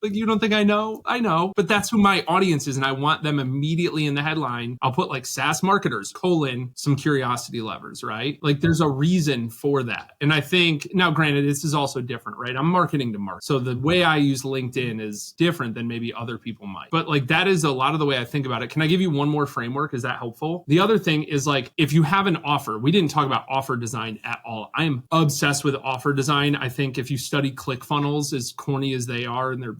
Like you don't think I know? I know. But that's who my audience is and I want them immediately in the headline. I'll put like SaaS marketers, some curiosity levers, right? Like there's a reason for that. And I think, now granted, this is also different, right? I'm marketing to market. So the way I use LinkedIn is different than maybe other people might. But like that is a lot of the way I think about it. Can I give you one more framework? Is that helpful? The other thing is like, if you have an offer, we didn't talk about offer design at all. I am obsessed with offer design. I think if you study ClickFunnels, as corny as they are, and they're,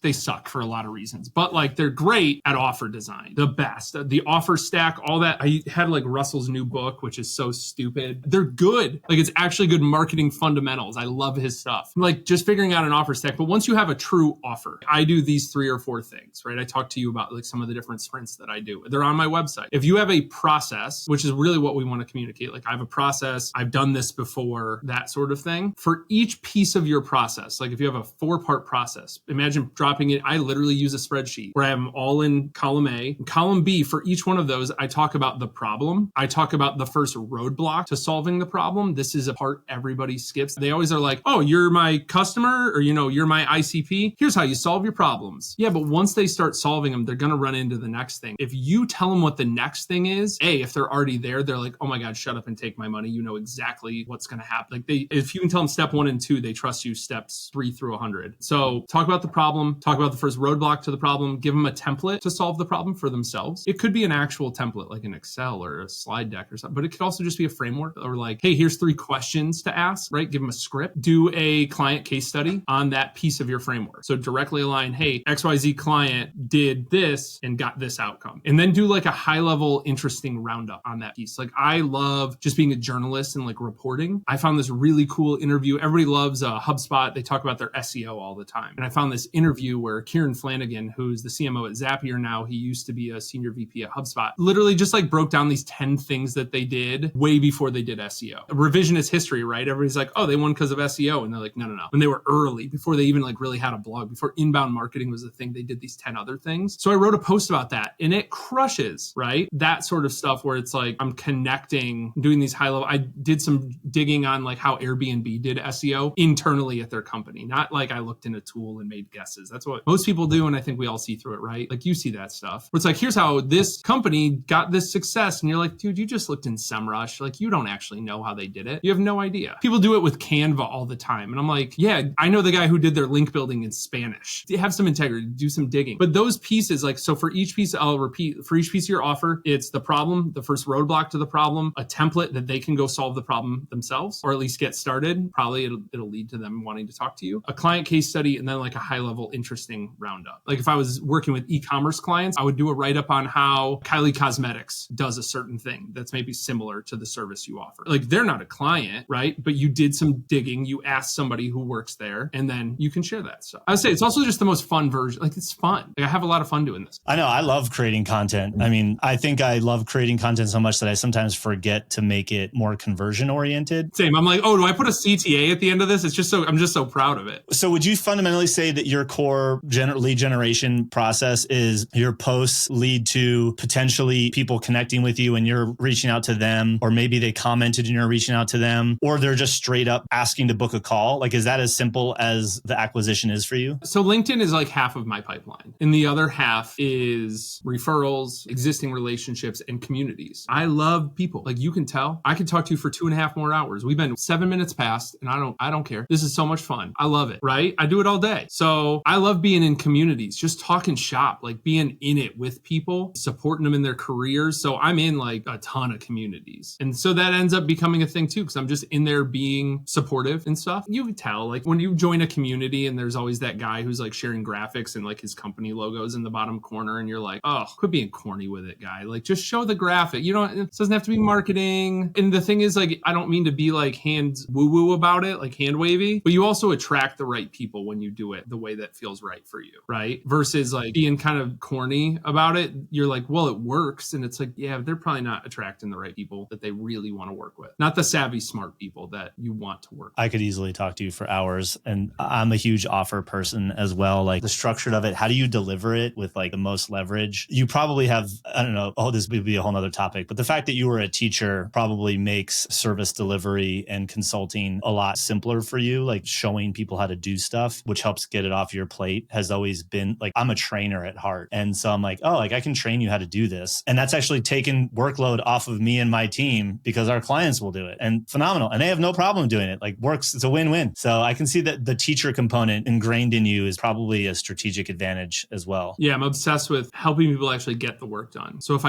they suck for a lot of reasons, but like they're great at offer design, the best, the offer stack, all that. I had like Russell's new book, which is so stupid. They're good. Like it's actually good marketing fundamentals. I love his stuff. Like just figuring out an offer stack. But once you have a true offer, I do these 3 or 4 things, right? I talked to you about like some of the different sprints that I do. They're on my website. If you have a process, which is really what we want to communicate, like I have a process, I've done this before, that sort of thing. For each piece of your process, like if you have a 4-part process, imagine dropping it. I literally use a spreadsheet where I have them all in column A. Column B, for each one of those, I talk about the problem. I talk about the first roadblock to solving the problem. This is a part everybody skips. They always are like, oh, you're my customer or, you're my ICP. Here's how you solve your problems. Yeah, but once they start solving them, they're going to run into the next thing. If you tell them what the next thing is, if they're already there, they're like, oh my God, shut up and take my money. You know exactly what's going to happen. Like if you can tell them step 1 and 2, they trust you steps 3 through 100. So talk about the problem, talk about the first roadblock to the problem, give them a template to solve the problem for themselves. It could be an actual template like an Excel or a slide deck or something, but it could also just be a framework or like, hey, here's 3 questions to ask, right? Give them a script, do a client case study on that piece of your framework. So directly align, hey, XYZ client did this and got this outcome. And then do like a high level, interesting roundup on that piece. Like I love just being a journalist and like reporting. I found this really cool interview. Everybody loves HubSpot. They talk about their SEO all the time. And I found this interview where Kieran Flanagan, who's the CMO at Zapier now, he used to be a senior VP at HubSpot, literally just like broke down these 10 things that they did way before they did SEO. Revisionist history, right? Everybody's like, oh, they won because of SEO. And they're like, no. When they were early, before they even like really had a blog, before inbound marketing was a thing, they did these 10 other things. So I wrote a post about that and it crushes, right? That sort of stuff where it's like, I'm connecting, doing these high level, I did some digging on like how Airbnb did SEO internally at their company. Not like I looked in a tool and made guesses. That's what most people do. And I think we all see through it, right? Like you see that stuff. Where it's like, here's how this company got this success. And you're like, dude, you just looked in SEMrush. Like you don't actually know how they did it. You have no idea. People do it with Canva all the time. And I'm like, yeah, I know the guy who did their link building in Spanish. Have some integrity, do some digging. But those pieces, like, so for each piece, I'll repeat, for each piece of your offer, it's the problem, the first roadblock to the problem, a template that they can go solve the problem themselves, or at least get started. Probably it'll lead to them wanting to talk to you. A client case study, and then like a high level, interesting roundup. Like if I was working with e-commerce clients, I would do a write-up on how Kylie Cosmetics does a certain thing that's maybe similar to the service you offer. Like they're not a client, right? But you did some digging, you asked somebody who works there, and then you can share that stuff. I would say it's also just the most fun version. Like it's fun. Like I have a lot of fun doing this. I know. I love creating content. I mean, I think I love creating content so much that I sometimes forget to make it more conversion oriented. Same. I'm like, oh, do I put a CTA at the end of this? I'm just so proud of it. So would you fundamentally say that your core lead generation process is your posts lead to potentially people connecting with you and you're reaching out to them, or maybe they commented and you're reaching out to them, or they're just straight up asking to book a call? Like, is that as simple as the acquisition is for you? So LinkedIn is like half of my pipeline. And the other half is referrals, existing relationships, and communities. I love people. Like you can tell, I could talk to you for 2.5 more hours. We've been 7 minutes past and I don't care. This is so much fun. I love it, right? I do it all day. So I love being in communities, just talking shop, like being in it with people, supporting them in their careers. So I'm in like a ton of communities. And so that ends up becoming a thing too, because I'm just in there being supportive and stuff. You can tell, like when you join a community and there's always that guy who's like sharing graphics and like his company logos in the bottom corner. And you're like, oh, quit being corny with it, guy. Like just show the graphic. You don't, it doesn't have to be marketing. And the thing is, like, I don't mean to be like hands woo-woo about it, like hand wavy, but you also attract the right people when you do it the way that feels right for you, right? Versus like being kind of corny about it. You're like, well, it works. And it's like, yeah, they're probably not attracting the right people that they really want to work with. Not the savvy, smart people that you want to work with. I could easily talk to you for hours. And I'm a huge offer person as well. Like the structure of it, how do you deliver it with like the most leverage? You probably have, I don't know, this would be a whole nother topic, but the fact that you were a teacher probably makes service delivery and consulting a lot simpler for you. Like showing people how to do stuff, which helps get it off your plate, has always been like, I'm a trainer at heart. And so I'm like, oh, like I can train you how to do this. And that's actually taken workload off of me and my team because our clients will do it, and phenomenal. And they have no problem doing it. Like works, it's a win-win. So I can see that the teacher component ingrained in you is probably a strategic advantage as well. Yeah, I'm obsessed with helping people actually get the work done. So if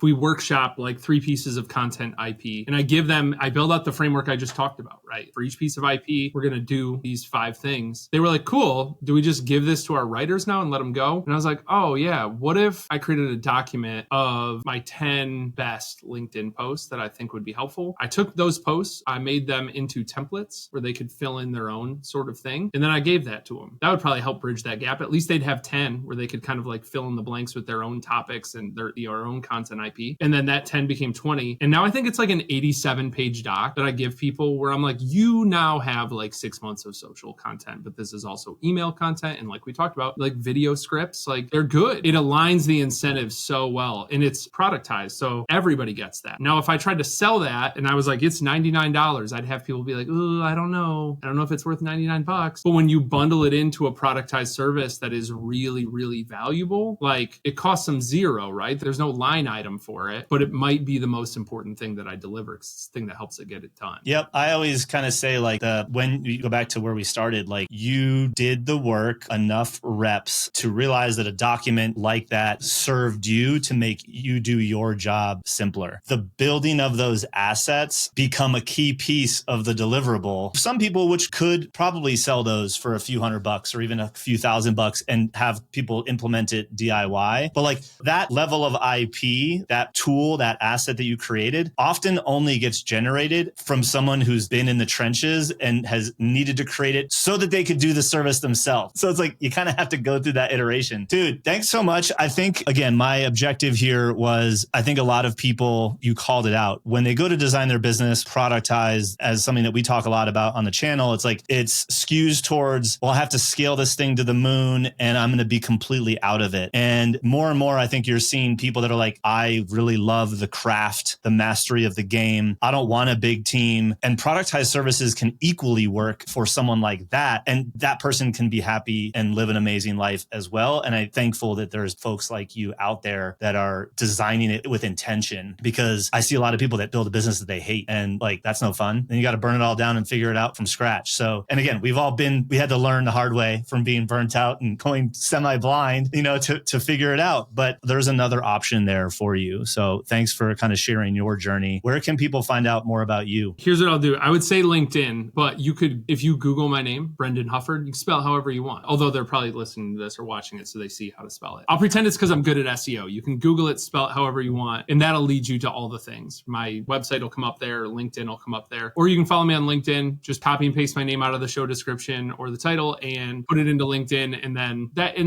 we workshop like 3 pieces of content IP and I build out the framework I just talked about, right? For each piece of IP, we're going to do these 5 things. They were like, cool. Do we just give this to our writers now and let them go? And I was like, oh yeah, what if I created a document of my 10 best LinkedIn posts that I think would be helpful? I took those posts, I made them into templates where they could fill in their own sort of thing. And then I gave that to them. That would probably help bridge that gap. At least they'd have 10 where they could kind of like fill in the blanks with their own topics and their own content IP. And then that 10 became 20. And now I think it's like an 87-page doc that I give people where I'm like, you now have like 6 months of social content, but this is also email content. And like we talked about, like video scripts, like they're good. It aligns the incentives so well and it's productized. So everybody gets that. Now, if I tried to sell that and I was like, it's $99, I'd have people be like, oh, I don't know. I don't know if it's worth $99. But when you bundle it into a productized service that is really, really valuable, like it costs them zero, right? There's no line item for it, but it might be the most important thing that I deliver. It's the thing that helps it get it done. Yep. I always kind of say like when you go back to where we started, like you did the work, enough reps to realize that a document like that served you to make you do your job simpler. The building of those assets become a key piece of the deliverable. Some people, which could probably sell those for a few $100 or even a few $1,000 and have people implement it DIY. But like that level of IP, that tool, that asset that you created often only gets generated from someone who's been in the trenches and has needed to create it so that they could do the service themselves. So it's like, you kind of have to go through that iteration. Dude, thanks so much. I think, again, my objective here was, I think a lot of people intro, you called it out. When they go to design their business, productize as something that we talk a lot about on the channel, it's like it's skews towards, well, I have to scale this thing to the moon and I'm going to be completely out of it. And more, I think you're seeing people that are like, I really love the craft, the mastery of the game. I don't want a big team. And productized services can equally work for someone like that. And that person can be happy and live an amazing life as well. And I'm thankful that there's folks like you out there that are designing it with intention, because I see a lot of people that build a business that they hate, and like, that's no fun. Then you got to burn it all down and figure it out from scratch. So, and again, we had to learn the hard way from being burnt out and going semi-blind, to figure it out. But there's another option there for you. So thanks for kind of sharing your journey. Where can people find out more about you? Here's what I'll do. I would say LinkedIn, but you could, if you Google my name, Brendan Hufford, you can spell it however you want. Although they're probably listening to this or watching it, so they see how to spell it. I'll pretend it's because I'm good at SEO. You can Google it, spell it however you want, and that'll lead you to all the things. My website will come up there, LinkedIn will come up there. Or you can follow me on LinkedIn, just copy and paste my name out of the show description or the title and put it into LinkedIn, and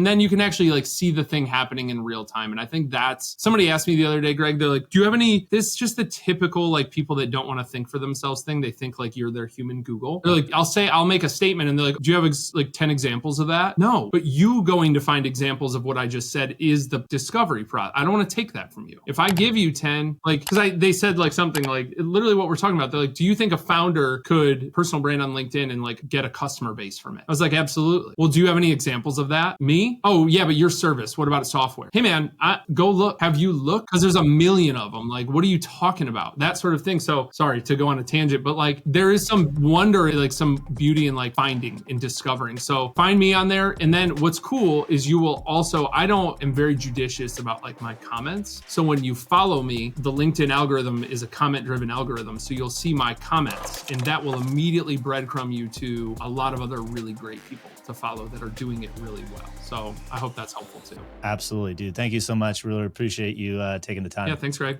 then you can actually like see the thing happening in real time. And I think that's, somebody asked me the other day, Greg, they're like, do you have any, this is just the typical like people that don't want to think for themselves thing. They think like you're their human Google. They're like, I'll make a statement and they're like, do you have like 10 examples of that? No, but you going to find examples of what I just said is the discovery process. I don't want to take that from you. If I give you 10, like, because they said like something like literally what we're talking about. They're like, do you think a founder could personal brand on LinkedIn and like get a customer base from it? I was like, absolutely. Well, do you have any examples of that? Me? Oh yeah, but your service. What about a software? Hey man, go look. Have you looked? Because there's a million of them. Like, what are you talking about? That sort of thing. So sorry to go on a tangent, but like there is some wonder, like some beauty in like finding and discovering. So find me on there. And then what's cool is you will also, am very judicious about like my comments. So when you follow me, the LinkedIn algorithm is a comment driven algorithm. So you'll see my comments and that will immediately breadcrumb you to a lot of other really great people to follow that are doing it really well. So I hope that's helpful too. Absolutely, dude. Thank you so much. Really appreciate you taking the time. Yeah, thanks, Greg.